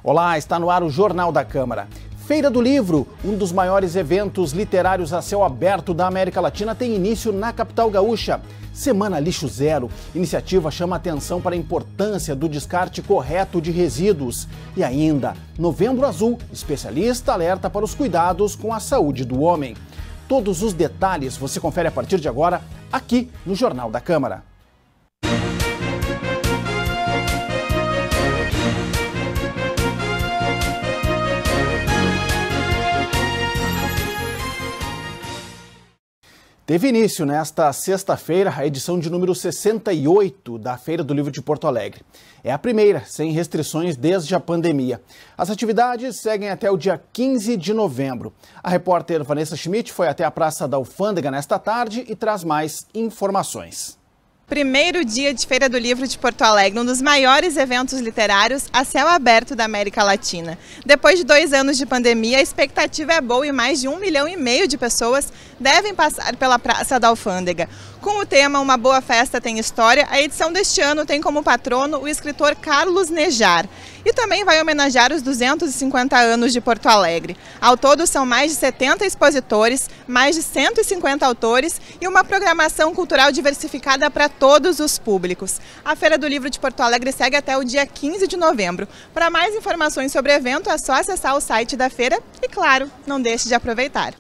Olá, está no ar o Jornal da Câmara. Feira do Livro, um dos maiores eventos literários a céu aberto da América Latina, tem início na capital gaúcha. Semana Lixo Zero. Iniciativa chama atenção para a importância do descarte correto de resíduos. E ainda, Novembro Azul, especialista alerta para os cuidados com a saúde do homem. Todos os detalhes você confere a partir de agora, aqui no Jornal da Câmara. Teve início nesta sexta-feira a edição de número 68 da Feira do Livro de Porto Alegre. É a primeira, sem restrições desde a pandemia. As atividades seguem até o dia 15 de novembro. A repórter Vanessa Schmidt foi até a Praça da Alfândega nesta tarde e traz mais informações. Primeiro dia de Feira do Livro de Porto Alegre, um dos maiores eventos literários a céu aberto da América Latina. Depois de 2 anos de pandemia, a expectativa é boa e mais de 1,5 milhão de pessoas devem passar pela Praça da Alfândega. Com o tema Uma Boa Festa Tem História, a edição deste ano tem como patrono o escritor Carlos Nejar. E também vai homenagear os 250 anos de Porto Alegre. Ao todo são mais de 70 expositores, mais de 150 autores e uma programação cultural diversificada para todos os públicos. A Feira do Livro de Porto Alegre segue até o dia 15 de novembro. Para mais informações sobre o evento é só acessar o site da feira e, claro, não deixe de aproveitar.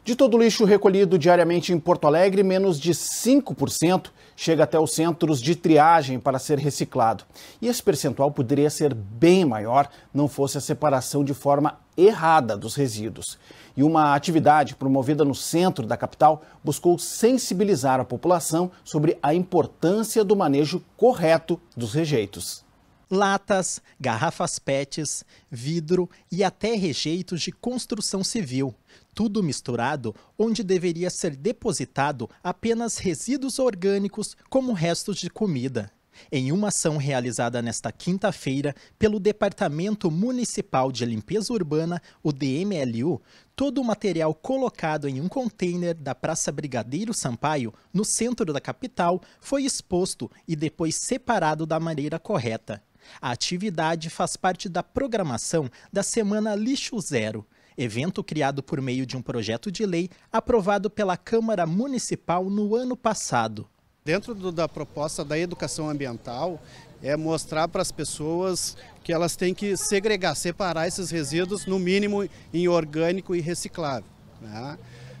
De todo o lixo recolhido diariamente em Porto Alegre, menos de 5% chega até os centros de triagem para ser reciclado. E esse percentual poderia ser bem maior, não fosse a separação de forma errada dos resíduos. E uma atividade promovida no centro da capital buscou sensibilizar a população sobre a importância do manejo correto dos rejeitos. Latas, garrafas PETs, vidro e até rejeitos de construção civil. Tudo misturado, onde deveria ser depositado apenas resíduos orgânicos como restos de comida. Em uma ação realizada nesta quinta-feira pelo Departamento Municipal de Limpeza Urbana, o DMLU, todo o material colocado em um container da Praça Brigadeiro Sampaio, no centro da capital, foi exposto e depois separado da maneira correta. A atividade faz parte da programação da Semana Lixo Zero, evento criado por meio de um projeto de lei aprovado pela Câmara Municipal no ano passado. Dentro da proposta da educação ambiental, é mostrar para as pessoas que elas têm que segregar, separar esses resíduos, no mínimo em orgânico e reciclável, né?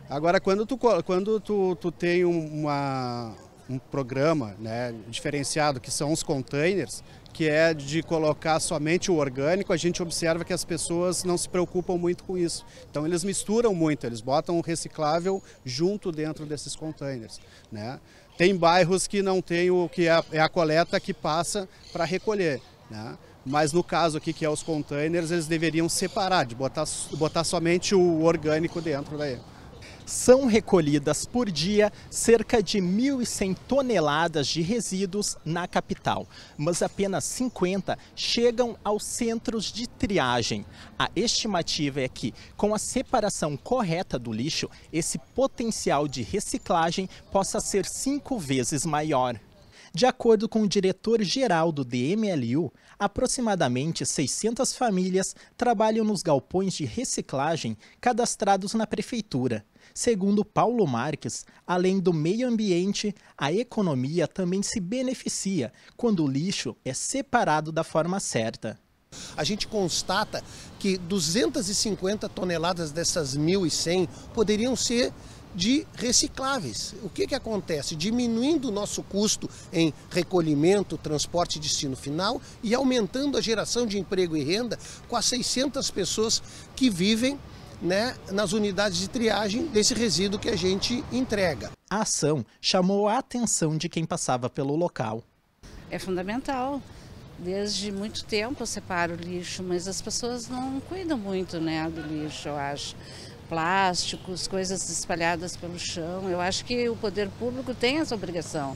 Agora, quando tu tem um programa, né, diferenciado, que são os containers, que é de colocar somente o orgânico, a gente observa que as pessoas não se preocupam muito com isso. Então eles misturam muito, eles botam o reciclável junto dentro desses containers, né? Tem bairros que não tem o que é a coleta que passa para recolher, né? Mas no caso aqui, que é os containers, eles deveriam separar, de botar somente o orgânico dentro daí. São recolhidas por dia cerca de 1.100 toneladas de resíduos na capital, mas apenas 50 chegam aos centros de triagem. A estimativa é que, com a separação correta do lixo, esse potencial de reciclagem possa ser 5 vezes maior. De acordo com o diretor-geral do DMLU, aproximadamente 600 famílias trabalham nos galpões de reciclagem cadastrados na prefeitura. Segundo Paulo Marques, além do meio ambiente, a economia também se beneficia quando o lixo é separado da forma certa. A gente constata que 250 toneladas dessas 1.100 poderiam ser de recicláveis. O que acontece? Diminuindo o nosso custo em recolhimento, transporte e destino final e aumentando a geração de emprego e renda com as 600 pessoas que vivem, né, nas unidades de triagem desse resíduo que a gente entrega. A ação chamou a atenção de quem passava pelo local. É fundamental. Desde muito tempo eu separo o lixo, mas as pessoas não cuidam muito, né, do lixo, eu acho. Plásticos, coisas espalhadas pelo chão. Eu acho que o poder público tem essa obrigação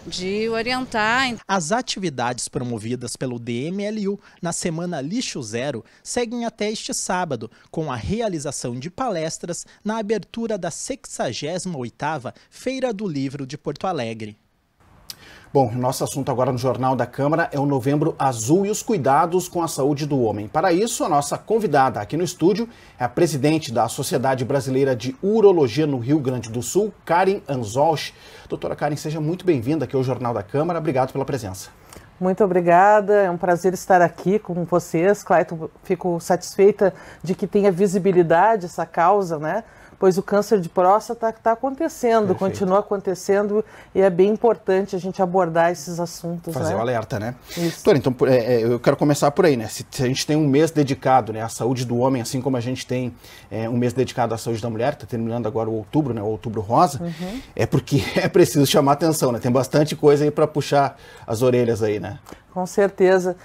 de orientar. As atividades promovidas pelo DMLU na Semana Lixo Zero seguem até este sábado, com a realização de palestras na abertura da 68ª Feira do Livro de Porto Alegre. Bom, nosso assunto agora no Jornal da Câmara é o Novembro Azul e os cuidados com a saúde do homem. Para isso, a nossa convidada aqui no estúdio é a presidente da Sociedade Brasileira de Urologia no Rio Grande do Sul, Karen Anzolch. Doutora Karen, seja muito bem-vinda aqui ao Jornal da Câmara. Obrigado pela presença. Muito obrigada, é um prazer estar aqui com vocês. Clayton, fico satisfeita de que tenha visibilidade essa causa, né? Pois o câncer de próstata está acontecendo, Perfeito. Continua acontecendo e é bem importante a gente abordar esses assuntos. Fazer né? o alerta, né? Isso. Doutora, então eu quero começar por aí, né? Se a gente tem um mês dedicado, né, à saúde do homem, assim como a gente tem um mês dedicado à saúde da mulher, está terminando agora o outubro, né? O Outubro Rosa, é porque é preciso chamar atenção, né? Tem bastante coisa aí para puxar as orelhas aí, né? Com certeza.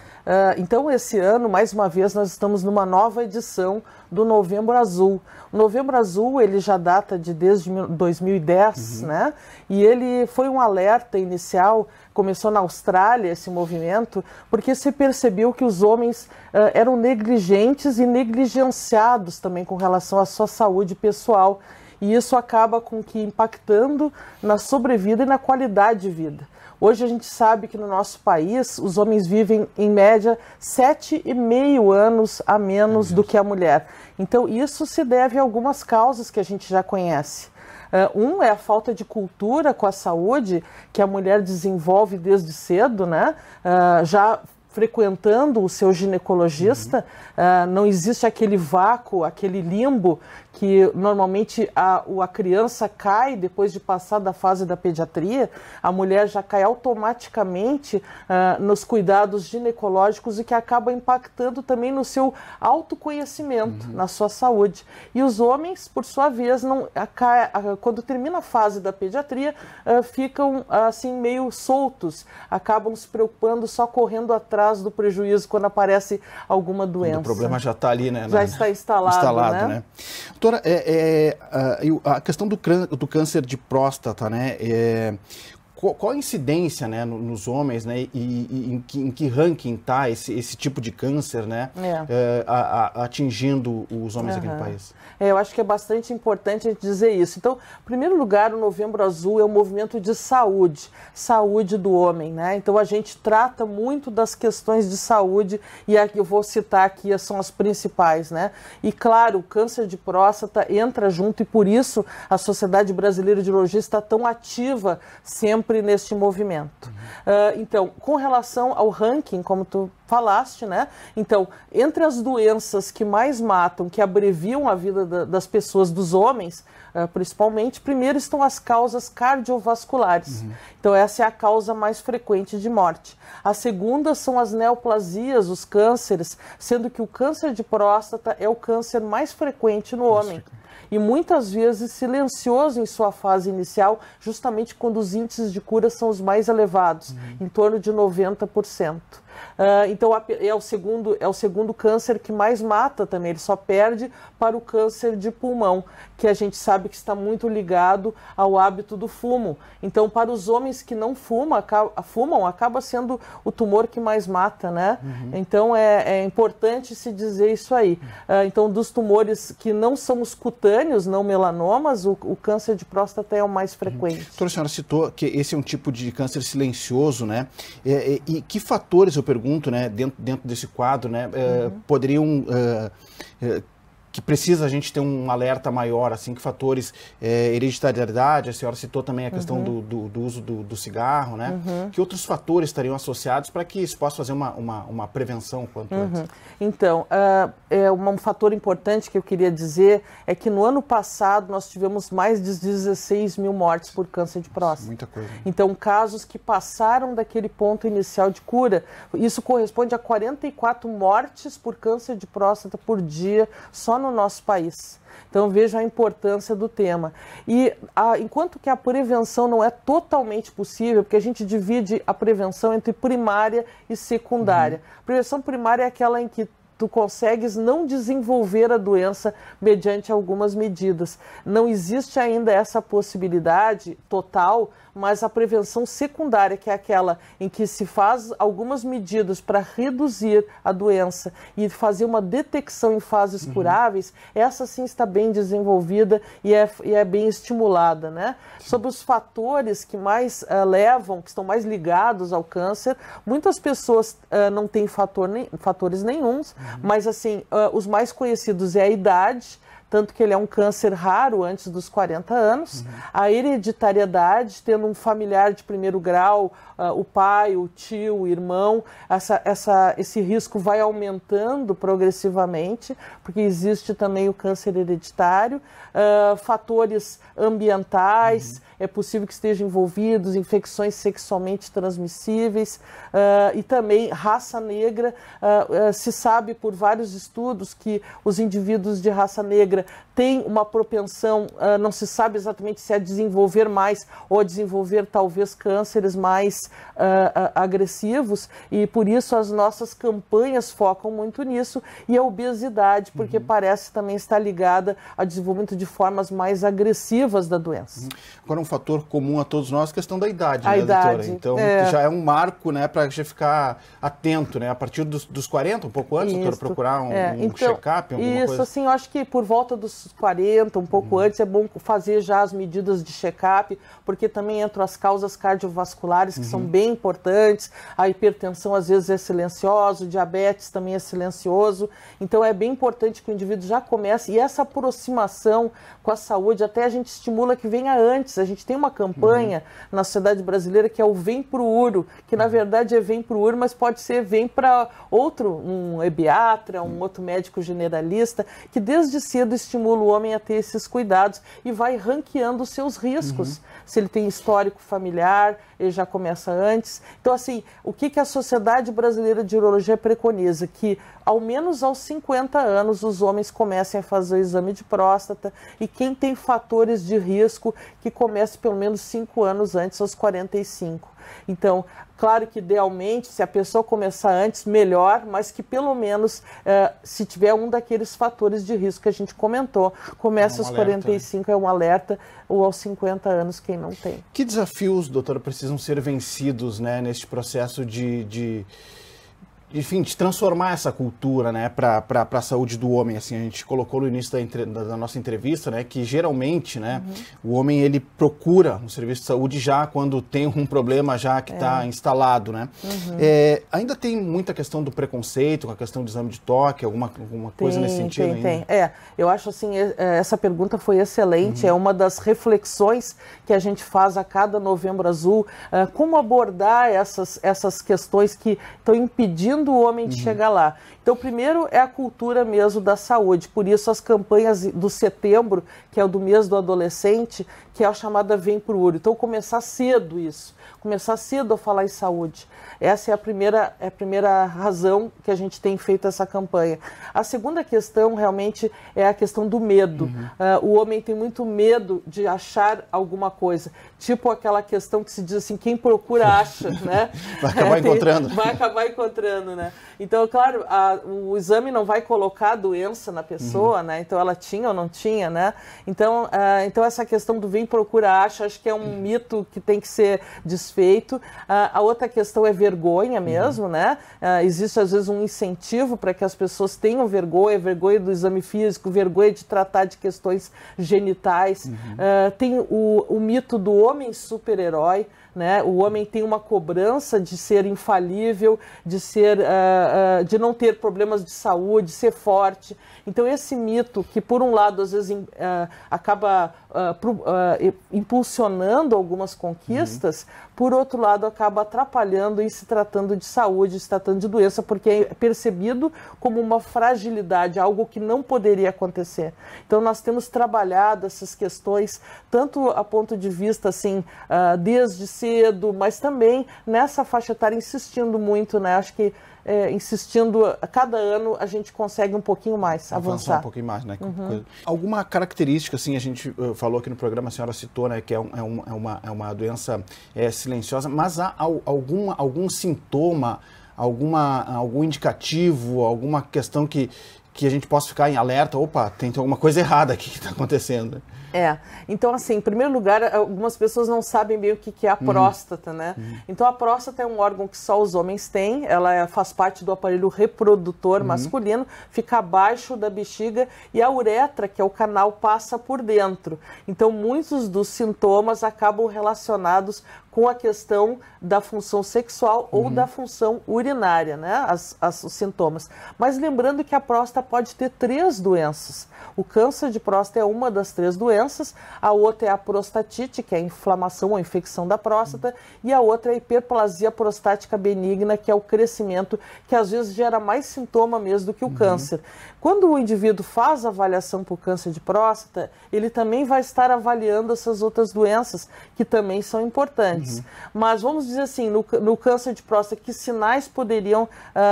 Então, esse ano, mais uma vez, nós estamos numa nova edição do Novembro Azul. O Novembro Azul, ele já data desde 2010, né? E ele foi um alerta inicial, começou na Austrália esse movimento, porque se percebeu que os homens eram negligentes e negligenciados também com relação à sua saúde pessoal. E isso acaba com que impactando na sobrevida e na qualidade de vida. Hoje a gente sabe que no nosso país os homens vivem em média 7,5 anos a menos do que a mulher. Então isso se deve a algumas causas que a gente já conhece. Um é a falta de cultura com a saúde que a mulher desenvolve desde cedo, né? Já frequentando o seu ginecologista, não existe aquele vácuo, aquele limbo que normalmente a criança cai depois de passar da fase da pediatria, a mulher já cai automaticamente nos cuidados ginecológicos e que acaba impactando também no seu autoconhecimento, na sua saúde. E os homens, por sua vez, quando termina a fase da pediatria, ficam assim meio soltos, acabam se preocupando só correndo atrás do prejuízo quando aparece alguma doença. Quando o problema já está ali, né? Já está instalado, né? Doutora, a questão do câncer de próstata, né? Qual a incidência, né, nos homens, né, e em que ranking está esse tipo de câncer, né, atingindo os homens aqui no país? Eu acho que é bastante importante a gente dizer isso. Então, em primeiro lugar, o Novembro Azul é um movimento de saúde do homem, né? Então, a gente trata muito das questões de saúde e aqui eu vou citar aqui, são as principais, né? E, claro, o câncer de próstata entra junto e, por isso, a Sociedade Brasileira de Urologia está tão ativa sempre neste movimento. Então, com relação ao ranking, como tu falaste, né? Então, entre as doenças que mais matam, que abreviam a vida das pessoas, dos homens, principalmente, primeiro estão as causas cardiovasculares. Então, essa é a causa mais frequente de morte. A segunda são as neoplasias, os cânceres, sendo que o câncer de próstata é o câncer mais frequente no homem. E muitas vezes silencioso em sua fase inicial, justamente quando os índices de cura são os mais elevados, em torno de 90%. Então é o segundo câncer que mais mata também, ele só perde para o câncer de pulmão, que a gente sabe que está muito ligado ao hábito do fumo. Então, para os homens que não fumam, acaba sendo o tumor que mais mata, né? Então é importante se dizer isso aí. Então, dos tumores que não são os cutâneos, não melanomas, o câncer de próstata é o mais frequente. Doutora, a senhora citou que esse é um tipo de câncer silencioso, né? E que fatores, eu pergunto, né, dentro desse quadro, né, poderiam que precisa a gente ter um alerta maior, assim, que fatores, hereditariedade, a senhora citou também a questão do uso do cigarro, né? Que outros fatores estariam associados para que isso possa fazer uma prevenção quanto antes? Então, um fator importante que eu queria dizer é que no ano passado nós tivemos mais de 16 mil mortes por câncer de próstata. Muita coisa. Então, casos que passaram daquele ponto inicial de cura, isso corresponde a 44 mortes por câncer de próstata por dia, só no nosso país. Então veja a importância do tema. E enquanto que a prevenção não é totalmente possível, porque a gente divide a prevenção entre primária e secundária. A prevenção primária é aquela em que tu consegues não desenvolver a doença mediante algumas medidas. Não existe ainda essa possibilidade total, mas a prevenção secundária, que é aquela em que se faz algumas medidas para reduzir a doença e fazer uma detecção em fases curáveis, essa sim está bem desenvolvida e é bem estimulada, né? Sobre os fatores que mais levam, que estão mais ligados ao câncer, muitas pessoas não têm fatores nenhuns, mas assim, os mais conhecidos é a idade, tanto que ele é um câncer raro antes dos 40 anos, a hereditariedade, tendo um familiar de primeiro grau, o pai, o tio, o irmão, esse risco vai aumentando progressivamente, porque existe também o câncer hereditário, fatores ambientais, é possível que estejam envolvidos, infecções sexualmente transmissíveis, e também raça negra. Se sabe por vários estudos que os indivíduos de raça negra têm uma propensão, não se sabe exatamente se é desenvolver mais ou a desenvolver talvez cânceres mais agressivos, e por isso as nossas campanhas focam muito nisso, e a obesidade, porque parece também estar ligada ao desenvolvimento de formas mais agressivas da doença. Agora, um fator comum a todos nós é a questão da idade, a né, idade, doutora? Então, já é um marco, né, para a gente ficar atento, né, a partir dos 40, um pouco antes, doutora, procurar um check-up, alguma coisa? Assim, eu acho que por volta dos 40, um pouco antes, é bom fazer já as medidas de check-up, porque também entram as causas cardiovasculares, que são bem importantes, a hipertensão às vezes é silenciosa, o diabetes também é silencioso, então é bem importante que o indivíduo já comece, e essa aproximação com a saúde, até a gente estimula que venha antes. A gente tem uma campanha na sociedade brasileira que é o Vem Pro Uro, que na verdade é Vem Pro Uro, mas pode ser Vem para outro, um ebiatra, um outro médico generalista, que desde cedo estimula o homem a ter esses cuidados e vai ranqueando os seus riscos. Se ele tem histórico familiar, ele já começa antes. Então, assim, o que a Sociedade Brasileira de Urologia preconiza? Que, ao menos aos 50 anos, os homens comecem a fazer o exame de próstata, e quem tem fatores de risco, que comece pelo menos 5 anos antes, aos 45. Então, claro que idealmente, se a pessoa começar antes, melhor, mas que pelo menos, se tiver um daqueles fatores de risco que a gente comentou, começa aos 45, é um alerta, ou aos 50 anos, quem não tem. Que desafios, doutora, precisam ser vencidos, né, neste processo enfim, de transformar essa cultura, né, para a saúde do homem? Assim, a gente colocou no início da nossa entrevista, né, que geralmente, né, o homem ele procura um serviço de saúde já quando tem um problema já que está instalado, né? Ainda tem muita questão do preconceito, com a questão do exame de toque, alguma coisa nesse sentido ainda? Tem. Eu acho assim, essa pergunta foi excelente, é uma das reflexões que a gente faz a cada Novembro Azul, como abordar essas questões que estão impedindo o homem de chegar lá. Então, primeiro é a cultura mesmo da saúde, por isso as campanhas do setembro, que é o do mês do adolescente, que é a chamada Vem Pro Uro. Então, começar cedo isso, começar cedo a falar em saúde. Essa é a primeira razão que a gente tem feito essa campanha. A segunda questão, realmente, é a questão do medo. O homem tem muito medo de achar alguma coisa, tipo aquela questão que se diz assim, quem procura acha, né? Vai acabar encontrando. Vai acabar encontrando, né? Então, claro, o exame não vai colocar a doença na pessoa, né? Então, ela tinha ou não tinha, né? Então, essa questão do vem procura acha, acho que é um mito que tem que ser desfeito. A outra questão é vergonha mesmo, né? Existe, às vezes, um incentivo para que as pessoas tenham vergonha do exame físico, vergonha de tratar de questões genitais. Tem o mito do homem super-herói, né? O homem tem uma cobrança de ser infalível, de não ter problemas de saúde, ser forte. Então, esse mito que, por um lado, às vezes acaba impulsionando algumas conquistas, por outro lado, acaba atrapalhando em se tratando de saúde, se tratando de doença, porque é percebido como uma fragilidade, algo que não poderia acontecer. Então, nós temos trabalhado essas questões, tanto a ponto de vista, assim, desde cedo, mas também nessa faixa etária, insistindo muito, né? Acho que insistindo, a cada ano a gente consegue um pouquinho mais avançar. Um pouquinho mais, né? Alguma característica, assim, a gente falou aqui no programa, a senhora citou, né, que é uma doença silenciosa, mas há algum sintoma algum indicativo, alguma questão que a gente possa ficar em alerta? Opa, tem alguma coisa errada aqui que está acontecendo. Então assim, em primeiro lugar, algumas pessoas não sabem bem o que é a próstata, né? Então a próstata é um órgão que só os homens têm, ela faz parte do aparelho reprodutor masculino, fica abaixo da bexiga e a uretra, que é o canal, passa por dentro. Então muitos dos sintomas acabam relacionados com a questão da função sexual ou da função urinária, né? Os sintomas. Mas lembrando que a próstata pode ter 3 doenças. O câncer de próstata é uma das 3 doenças, a outra é a prostatite, que é a inflamação ou infecção da próstata, e a outra é a hiperplasia prostática benigna, que é o crescimento, que às vezes gera mais sintoma mesmo do que o câncer. Quando o indivíduo faz a avaliação por câncer de próstata, ele também vai estar avaliando essas outras doenças, que também são importantes. Mas vamos dizer assim, no câncer de próstata, que sinais poderiam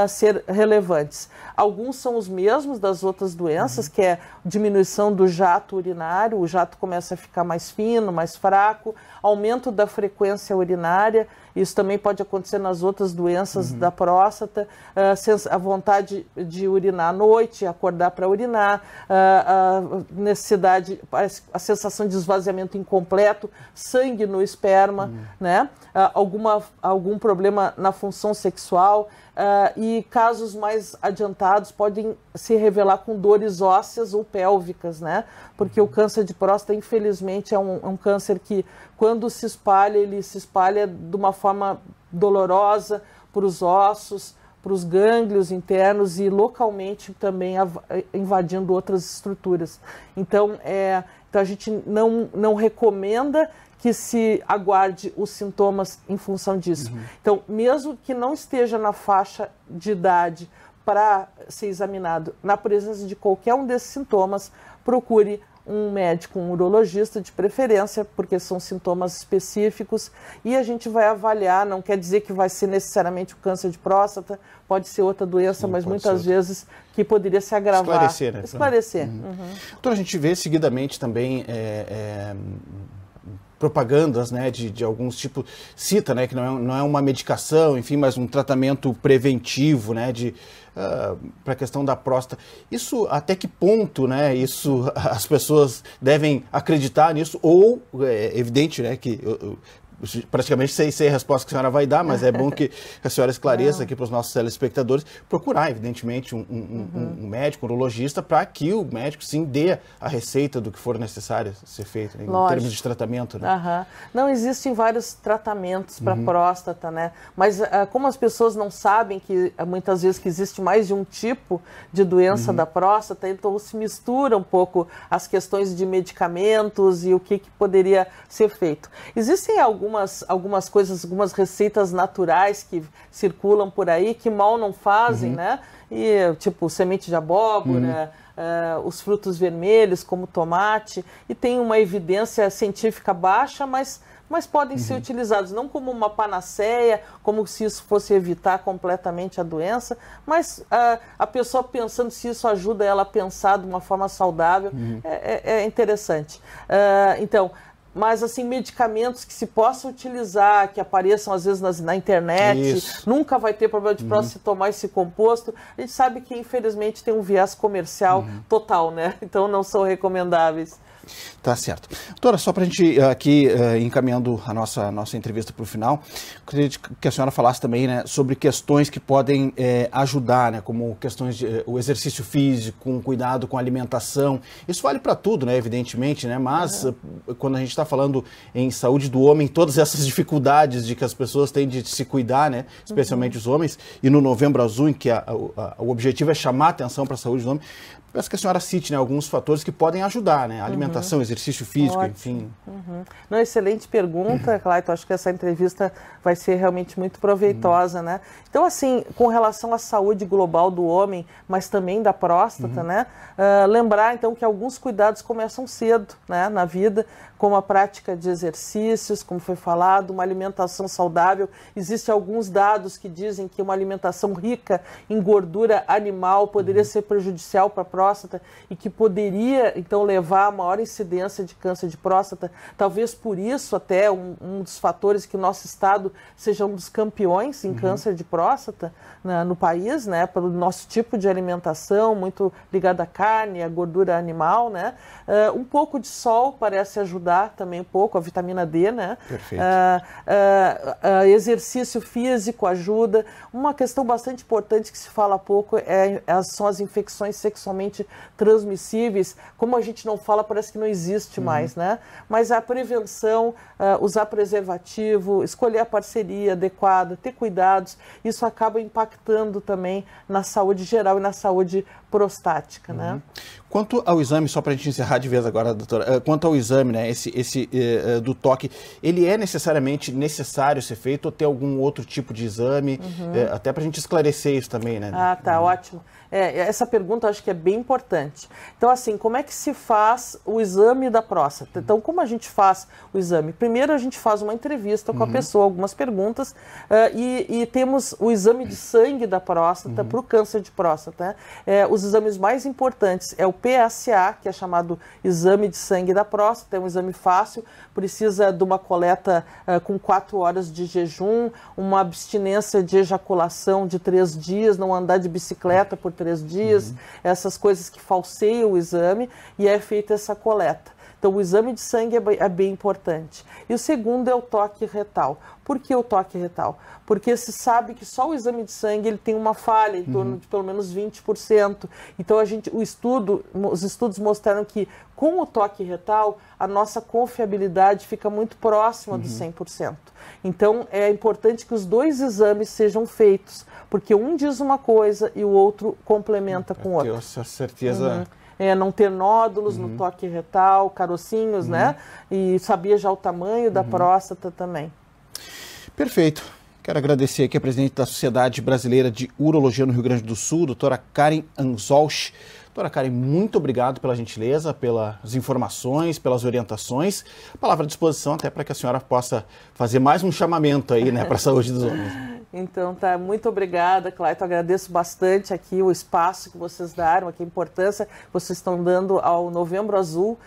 ser relevantes? Alguns são os mesmos das outras doenças, que é diminuição do jato urinário, o jato começa a ficar mais fino, mais fraco, aumento da frequência urinária, isso também pode acontecer nas outras doenças da próstata, a vontade de urinar à noite, acordar para urinar, a necessidade, a sensação de esvaziamento incompleto, sangue no esperma, né? Algum problema na função sexual, e casos mais adiantados podem se revelar com dores ósseas ou pélvicas, né? Porque o câncer de próstata, infelizmente, é um câncer que, quando se espalha, ele se espalha de uma forma dolorosa para os ossos, para os gânglios internos e localmente também invadindo outras estruturas. Então a gente não recomenda que se aguarde os sintomas em função disso. Então, mesmo que não esteja na faixa de idade para ser examinado, na presença de qualquer um desses sintomas, procure um médico, um urologista de preferência, porque são sintomas específicos e a gente vai avaliar, não quer dizer que vai ser necessariamente o câncer de próstata, pode ser outra doença, mas muitas vezes que poderia se agravar. Esclarecer, né? Esclarecer. Então a gente vê seguidamente também propagandas, né, de alguns tipos, cita, né, que não é uma medicação, enfim, mas um tratamento preventivo, né, para a questão da próstata. Isso, até que ponto, né, isso as pessoas devem acreditar nisso, ou é evidente, né, que praticamente sei a resposta que a senhora vai dar, mas é bom que a senhora esclareça aqui para os nossos telespectadores, procurar, evidentemente, um médico, um urologista, para que o médico, sim, dê a receita do que for necessário ser feito, né, em termos de tratamento. Né? Não, existem vários tratamentos para próstata, né? Mas como as pessoas não sabem que muitas vezes que existe mais de um tipo de doença da próstata, então se mistura um pouco as questões de medicamentos e o que poderia ser feito. Existem algumas coisas, algumas receitas naturais que circulam por aí, que mal não fazem, né? E, tipo, semente de abóbora, os frutos vermelhos, como tomate, e tem uma evidência científica baixa, mas podem ser utilizados não como uma panaceia, como se isso fosse evitar completamente a doença, mas a pessoa pensando se isso ajuda ela a pensar de uma forma saudável, é interessante. Então, mas assim, medicamentos que se possa utilizar, que apareçam às vezes na internet, nunca vai ter problema de próstata se tomar esse composto. A gente sabe que infelizmente tem um viés comercial total, né? Então não são recomendáveis. Tá certo. Doutora, só para a gente aqui encaminhando a nossa entrevista para o final, queria que a senhora falasse também, né, sobre questões que podem ajudar, né, como questões de o exercício físico, um cuidado com a alimentação. Isso vale para tudo, né, evidentemente, né, mas quando a gente está falando em saúde do homem, todas essas dificuldades de que as pessoas têm de se cuidar, né, especialmente os homens, e no Novembro Azul, em que o objetivo é chamar a atenção para a saúde do homem, peço que a senhora cite, né, alguns fatores que podem ajudar, né? Alimentação, exercício físico, enfim. Não, excelente pergunta, Clayton. Acho que essa entrevista vai ser realmente muito proveitosa, né? Então, assim, com relação à saúde global do homem, mas também da próstata, né? Lembrar, então, que alguns cuidados começam cedo, né, na vida, como a prática de exercícios, como foi falado, uma alimentação saudável. Existem alguns dados que dizem que uma alimentação rica em gordura animal poderia ser prejudicial para a próstata e que poderia, então, levar a maior incidência de câncer de próstata. Talvez por isso até um dos fatores que o nosso estado seja um dos campeões em câncer de próstata no país, né? Pelo nosso tipo de alimentação, muito ligada à carne, à gordura animal, né? Um pouco de sol parece ajudar também um pouco, a vitamina D, né? Perfeito. Exercício físico ajuda. Uma questão bastante importante que se fala pouco são as infecções sexualmente transmissíveis. Como a gente não fala, parece que não existe mais, né? Mas a prevenção, usar preservativo, escolher a parceria adequada, ter cuidados, isso acaba impactando também na saúde geral e na saúde prostática, né? Quanto ao exame, só para a gente encerrar de vez agora, doutora, quanto ao exame, né, do toque, ele é necessariamente necessário ser feito ou ter algum outro tipo de exame? Até para a gente esclarecer isso também, né? Ah, tá, ótimo. Essa pergunta eu acho que é bem importante. Então, assim, como é que se faz o exame da próstata? Então, como a gente faz o exame? Primeiro, a gente faz uma entrevista com a pessoa, algumas perguntas, e temos o exame de sangue da próstata para o câncer de próstata. Né? Os exames mais importantes é o PSA, que é chamado exame de sangue da próstata, é um exame fácil, precisa de uma coleta com 4 horas de jejum, uma abstinência de ejaculação de 3 dias, não andar de bicicleta por 3 dias, essas coisas que falseiam o exame, e é feita essa coleta. Então, o exame de sangue é bem importante. E o segundo é o toque retal. Por que o toque retal? Porque se sabe que só o exame de sangue ele tem uma falha em torno de pelo menos 20%. Então, os estudos mostraram que com o toque retal, a nossa confiabilidade fica muito próxima dos 100%. Então, é importante que os 2 exames sejam feitos, porque um diz uma coisa e o outro complementa com o outro. Tenho certeza... Não ter nódulos no toque retal, carocinhos, né? E sabia já o tamanho da próstata também. Perfeito. Quero agradecer aqui a presidente da Sociedade Brasileira de Urologia no Rio Grande do Sul, doutora Karen Anzolch. Doutora Karen, muito obrigado pela gentileza, pelas informações, pelas orientações. Palavra à disposição até para que a senhora possa fazer mais um chamamento aí, né, para a saúde dos homens. Então, tá, muito obrigada, Clayton. Agradeço bastante aqui o espaço que vocês deram, aqui a importância que vocês estão dando ao Novembro Azul.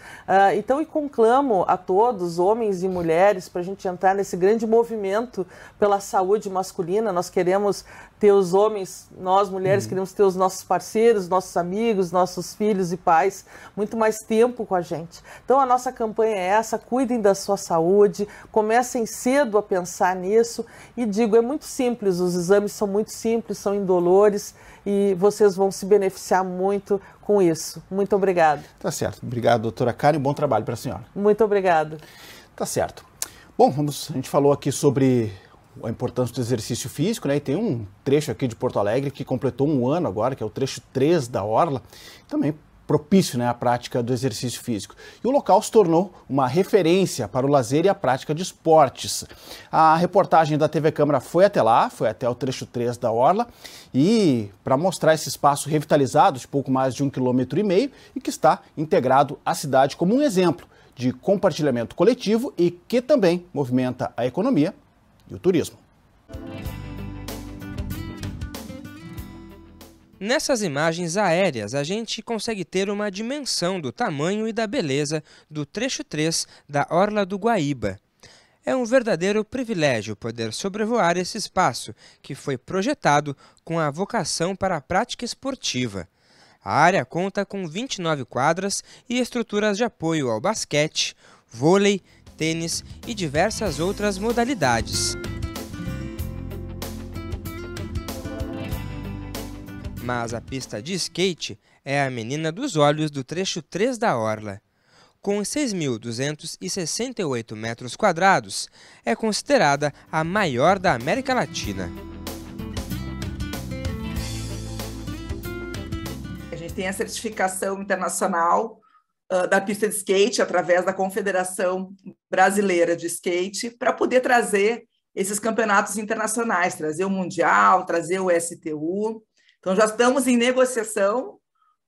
Então, e conclamo a todos, homens e mulheres, para a gente entrar nesse grande movimento pela saúde masculina. Nós queremos ter os homens, nós mulheres queremos ter os nossos parceiros, nossos amigos, nossos filhos e pais, muito mais tempo com a gente. Então, a nossa campanha é essa: cuidem da sua saúde, comecem cedo a pensar nisso e digo, é muito simples, os exames são muito simples, são indolores e vocês vão se beneficiar muito com isso. Muito obrigada. Tá certo. Obrigado, doutora Karen. Bom trabalho para a senhora. Muito obrigada. Tá certo. Bom, a gente falou aqui sobre a importância do exercício físico, né? E tem um trecho aqui de Porto Alegre que completou 1 ano agora, que é o trecho 3 da Orla, também propício, né, à prática do exercício físico. E o local se tornou uma referência para o lazer e a prática de esportes. A reportagem da TV Câmara foi até lá, foi até o trecho 3 da Orla, e para mostrar esse espaço revitalizado de pouco mais de 1,5 km e que está integrado à cidade como um exemplo de compartilhamento coletivo e que também movimenta a economia e o turismo. Nessas imagens aéreas, a gente consegue ter uma dimensão do tamanho e da beleza do trecho 3 da Orla do Guaíba. É um verdadeiro privilégio poder sobrevoar esse espaço, que foi projetado com a vocação para a prática esportiva. A área conta com 29 quadras e estruturas de apoio ao basquete, vôlei, tênis e diversas outras modalidades. Mas a pista de skate é a menina dos olhos do trecho 3 da Orla. Com 6.268 metros quadrados, é considerada a maior da América Latina. A gente tem a certificação internacional da pista de skate através da Confederação Brasileira de Skate para poder trazer esses campeonatos internacionais, trazer o Mundial, trazer o STU. Então, já estamos em negociação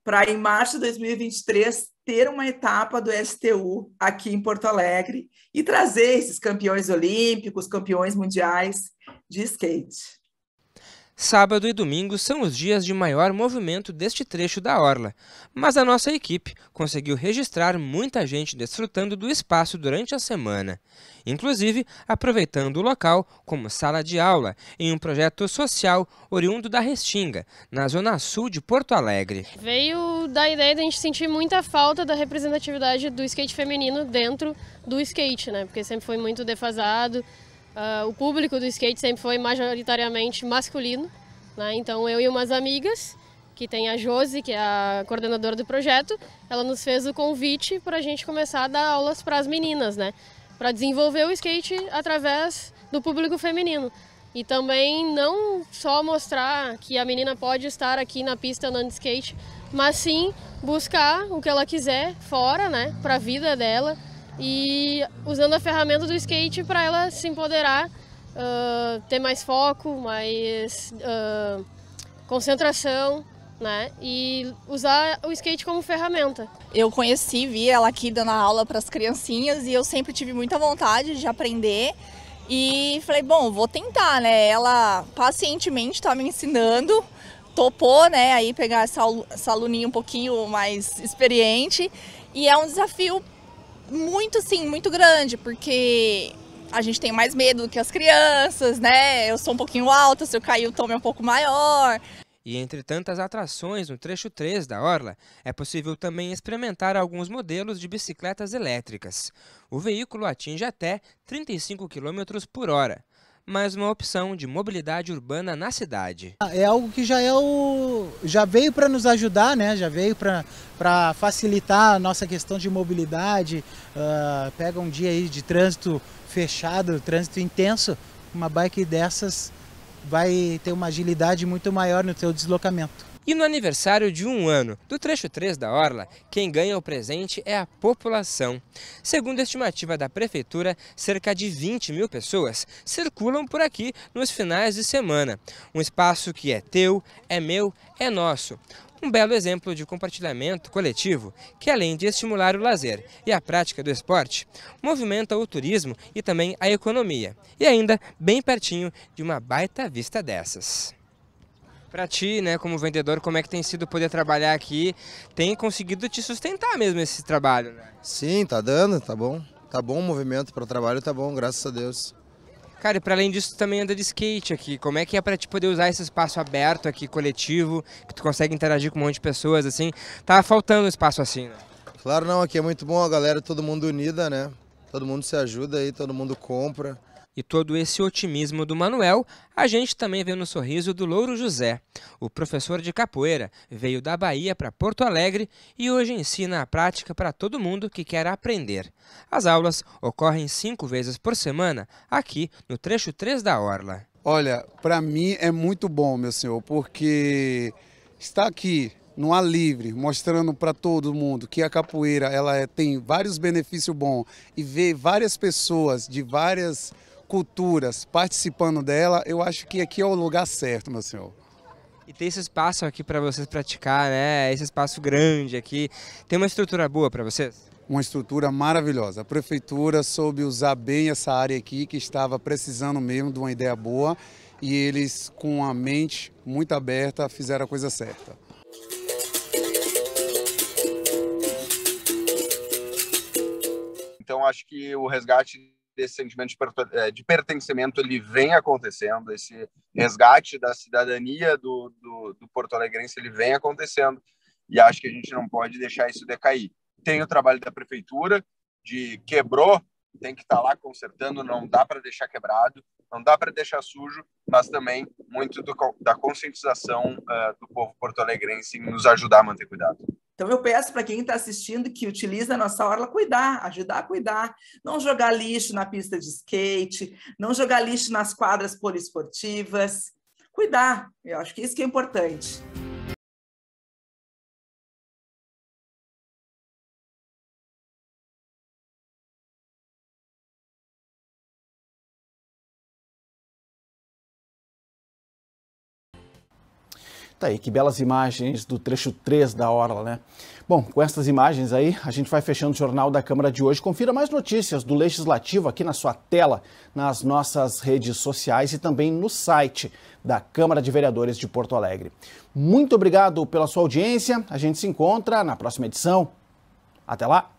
para, em março de 2023, ter uma etapa do STU aqui em Porto Alegre e trazer esses campeões olímpicos, campeões mundiais de skate. Sábado e domingo são os dias de maior movimento deste trecho da orla, mas a nossa equipe conseguiu registrar muita gente desfrutando do espaço durante a semana, inclusive aproveitando o local como sala de aula em um projeto social oriundo da Restinga, na zona sul de Porto Alegre. Veio da ideia de a gente sentir muita falta da representatividade do skate feminino dentro do skate, né? Porque sempre foi muito defasado. O público do skate sempre foi majoritariamente masculino, né? Então eu e umas amigas, que tem a Josi, que é a coordenadora do projeto, ela nos fez o convite para a gente começar a dar aulas para as meninas, né? Para desenvolver o skate através do público feminino. E também não só mostrar que a menina pode estar aqui na pista andando de skate, mas sim buscar o que ela quiser fora, né? Para a vida dela. E usando a ferramenta do skate para ela se empoderar, ter mais foco, mais concentração, né? E usar o skate como ferramenta. Eu vi ela aqui dando aula para as criancinhas e eu sempre tive muita vontade de aprender. E falei, bom, vou tentar, né? Ela pacientemente está me ensinando, topou, né? Aí pegar essa aluninha um pouquinho mais experiente. E é um desafio muito grande, porque a gente tem mais medo do que as crianças, né? Eu sou um pouquinho alta, se eu cair o tom é um pouco maior. E entre tantas atrações no trecho 3 da orla, é possível também experimentar alguns modelos de bicicletas elétricas. O veículo atinge até 35 km por hora. Mais uma opção de mobilidade urbana na cidade. É algo que já veio para nos ajudar, né? Já veio para facilitar a nossa questão de mobilidade. Pega um dia aí de trânsito fechado, trânsito intenso, uma bike dessas vai ter uma agilidade muito maior no seu deslocamento. E no aniversário de 1 ano do trecho 3 da orla, quem ganha o presente é a população. Segundo a estimativa da prefeitura, cerca de 20 mil pessoas circulam por aqui nos finais de semana. Um espaço que é teu, é meu, é nosso. Um belo exemplo de compartilhamento coletivo que, além de estimular o lazer e a prática do esporte, movimenta o turismo e também a economia. E ainda bem pertinho de uma baita vista dessas. Para ti, né, como vendedor, como é que tem sido poder trabalhar aqui? Tem conseguido te sustentar mesmo esse trabalho, né? Sim, tá dando, tá bom. Tá bom o movimento para o trabalho, tá bom, graças a Deus. Cara, e para além disso, tu também anda de skate aqui. Como é que é para te poder usar esse espaço aberto aqui, coletivo, que tu consegue interagir com um monte de pessoas, assim? Tá faltando um espaço assim, né? Claro não, aqui é muito bom, a galera, todo mundo unida, né? Todo mundo se ajuda aí, todo mundo compra. E todo esse otimismo do Manuel, a gente também vê no sorriso do Louro José. O professor de capoeira veio da Bahia para Porto Alegre e hoje ensina a prática para todo mundo que quer aprender. As aulas ocorrem 5 vezes por semana, aqui no trecho 3 da orla. Olha, para mim é muito bom, meu senhor, porque está aqui no ar livre, mostrando para todo mundo que a capoeira tem vários benefícios bons e ver várias pessoas de várias culturas participando dela, eu acho que aqui é o lugar certo, meu senhor. E tem esse espaço aqui para vocês praticar, né? Esse espaço grande aqui. Tem uma estrutura boa para vocês? Uma estrutura maravilhosa. A prefeitura soube usar bem essa área aqui, que estava precisando mesmo de uma ideia boa, e eles, com a mente muito aberta, fizeram a coisa certa. Então, acho que o resgate desse sentimento de pertencimento ele vem acontecendo, esse resgate da cidadania do porto-alegrense ele vem acontecendo, e acho que a gente não pode deixar isso decair. Tem o trabalho da prefeitura, de quebrou, tem que estar lá consertando, não dá para deixar quebrado, não dá para deixar sujo, mas também muito da conscientização do povo porto-alegrense em nos ajudar a manter cuidado. Então, eu peço para quem está assistindo que utiliza a nossa orla cuidar, ajudar a cuidar. Não jogar lixo na pista de skate, não jogar lixo nas quadras poliesportivas. Cuidar, eu acho que isso que é importante. Tá aí, que belas imagens do trecho 3 da orla, né? Bom, com essas imagens aí, a gente vai fechando o Jornal da Câmara de hoje. Confira mais notícias do Legislativo aqui na sua tela, nas nossas redes sociais e também no site da Câmara de Vereadores de Porto Alegre. Muito obrigado pela sua audiência. A gente se encontra na próxima edição. Até lá!